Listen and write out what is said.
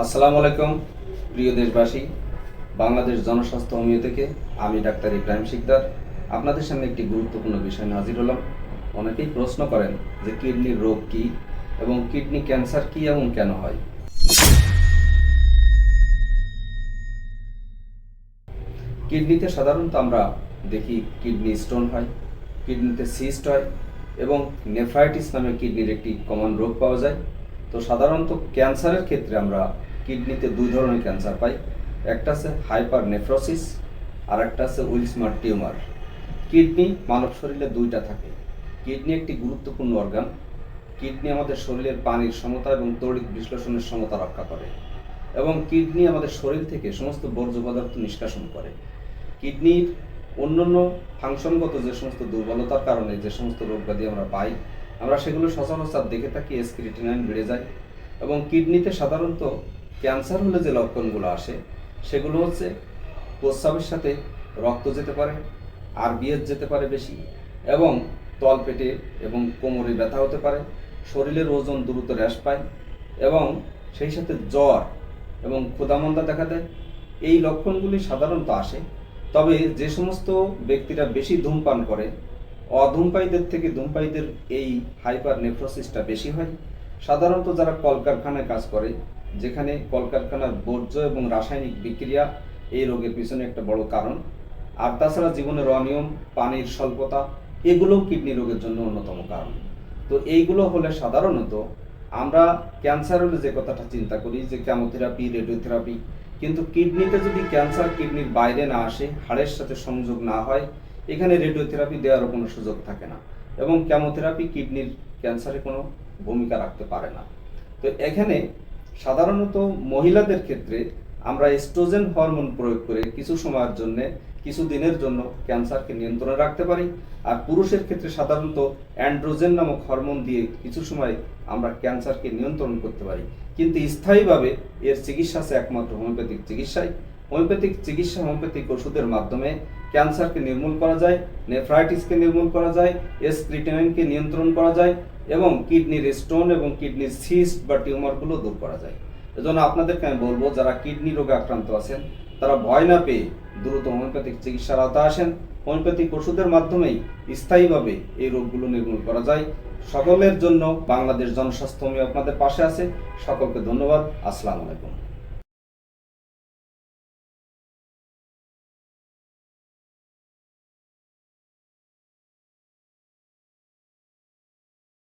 আসসালামু আলাইকুম প্রিয় দেশবাসী। বাংলাদেশ জনস্বাস্থ্য হোমিও থেকে আমি ডাক্তার ইব্রাহিম শিকদার আপনাদের সামনে একটি গুরুত্বপূর্ণ বিষয় হাজির হলাম। অনেকেই প্রশ্ন করেন যে কিডনির রোগ কি এবং কিডনি ক্যান্সার কি এবং কেন হয়। কিডনিতে সাধারণত আমরা দেখি কিডনি স্টোন হয়, কিডনিতে সিস্ট হয় এবং নেফ্রাইটিস নামে কিডনির একটি কমন রোগ পাওয়া যায়। তো সাধারণত ক্যান্সারের ক্ষেত্রে আমরা কিডনিতে দুই ধরনের ক্যান্সার পাই। একটা আছে হাইপার নেফ্রোসিস আর একটা আছে উইলসমার টিউমার। কিডনি মানব শরীরে দুইটা থাকে। কিডনি একটি গুরুত্বপূর্ণ অর্গান। কিডনি আমাদের শরীরের পানির সমতা এবং তড়িৎ বিশ্লেষণের সমতা রক্ষা করে এবং কিডনি আমাদের শরীর থেকে সমস্ত বর্জ্য পদার্থ নিষ্কাশন করে। কিডনির অন্যান্য ফাংশনগত যে সমস্ত দুর্বলতার কারণে যে সমস্ত রোগ ব্যাধি আমরা পাই, আমরা সেগুলো সচরাচর দেখে থাকি ক্রিয়েটিনিন বেড়ে যায়। এবং কিডনিতে সাধারণত ক্যান্সার হলে যে লক্ষণগুলো আসে সেগুলো হচ্ছে প্রস্রাবের সাথে রক্ত যেতে পারে, আরবিএস যেতে পারে বেশি, এবং তলপেটে এবং কোমরে ব্যথা হতে পারে, শরীরের ওজন দ্রুত হ্রাস পায় এবং সেই সাথে জ্বর এবং ক্ষুধামন্দা দেখা দেয়। এই লক্ষণগুলি সাধারণত আসে। তবে যে সমস্ত ব্যক্তিরা বেশি ধূমপান করে, অধূমপায়ীদের থেকে ধূমপায়ীদের এই হাইপার নেফ্রোসিসটা বেশি হয়। সাধারণত যারা কলকারখানায় কাজ করে, যেখানে কলকারখানার বর্জ্য এবং রাসায়নিক বিক্রিয়া এই রোগের পিছনে একটা বড় কারণ। আর তাছাড়া জীবনের অনিয়ম, পানির স্বল্পতা, এগুলোও কিডনি রোগের জন্য অন্যতম কারণ। তো এইগুলো হলে সাধারণত আমরা ক্যান্সার হলে যে কথাটা চিন্তা করি যে কেমোথেরাপি, রেডিওথেরাপি, কিন্তু কিডনিতে যদি ক্যান্সার কিডনির বাইরে না আসে, হাড়ের সাথে সংযোগ না হয়, এখানে রেডিওথেরাপি দেওয়ারও কোনো সুযোগ থাকে না এবং কেমোথেরাপি কিডনির ক্যান্সারে কোনো ভূমিকা রাখতে পারে না। তো এখানে সাধারণত মহিলাদের ক্ষেত্রে আমরা এস্ট্রোজেন হরমোন প্রয়োগ করে কিছু সময়ের জন্য, কিছু দিনের জন্য ক্যান্সারকে নিয়ন্ত্রণে রাখতে পারি। আর পুরুষের ক্ষেত্রে সাধারণত অ্যান্ড্রোজেন নামক হরমোন দিয়ে কিছু সময় আমরা ক্যান্সারকে নিয়ন্ত্রণ করতে পারি। কিন্তু স্থায়ীভাবে এর চিকিৎসা আছে একমাত্র হোমিওপ্যাথিক চিকিৎসায়। হোমিওপ্যাথিক চিকিৎসা, হোমিওপ্যাথিক ওষুধের মাধ্যমে ক্যান্সারকে নির্মূল করা যায়, নেফ্রাইটিসকে নির্মূল করা যায়, ক্রিয়েটিনিনকে নিয়ন্ত্রণ করা যায় এবং কিডনির স্টোন এবং কিডনির সিস্ট বা টিউমারগুলো দূর করা যায়। এজন্য আপনাদেরকে আমি বলবো, যারা কিডনি রোগে আক্রান্ত আছেন তারা ভয় না পেয়ে দ্রুত হোমিওপ্যাথিক চিকিৎসার আওতায় আসেন। হোমিওপ্যাথিক ওষুধের মাধ্যমেই স্থায়ীভাবে এই রোগগুলো নির্মূল করা যায়। সকলের জন্য বাংলাদেশ জনস্বাস্থ্য হোমিও আপনাদের পাশে আছে। সকলকে ধন্যবাদ। আসসালামু আলাইকুম।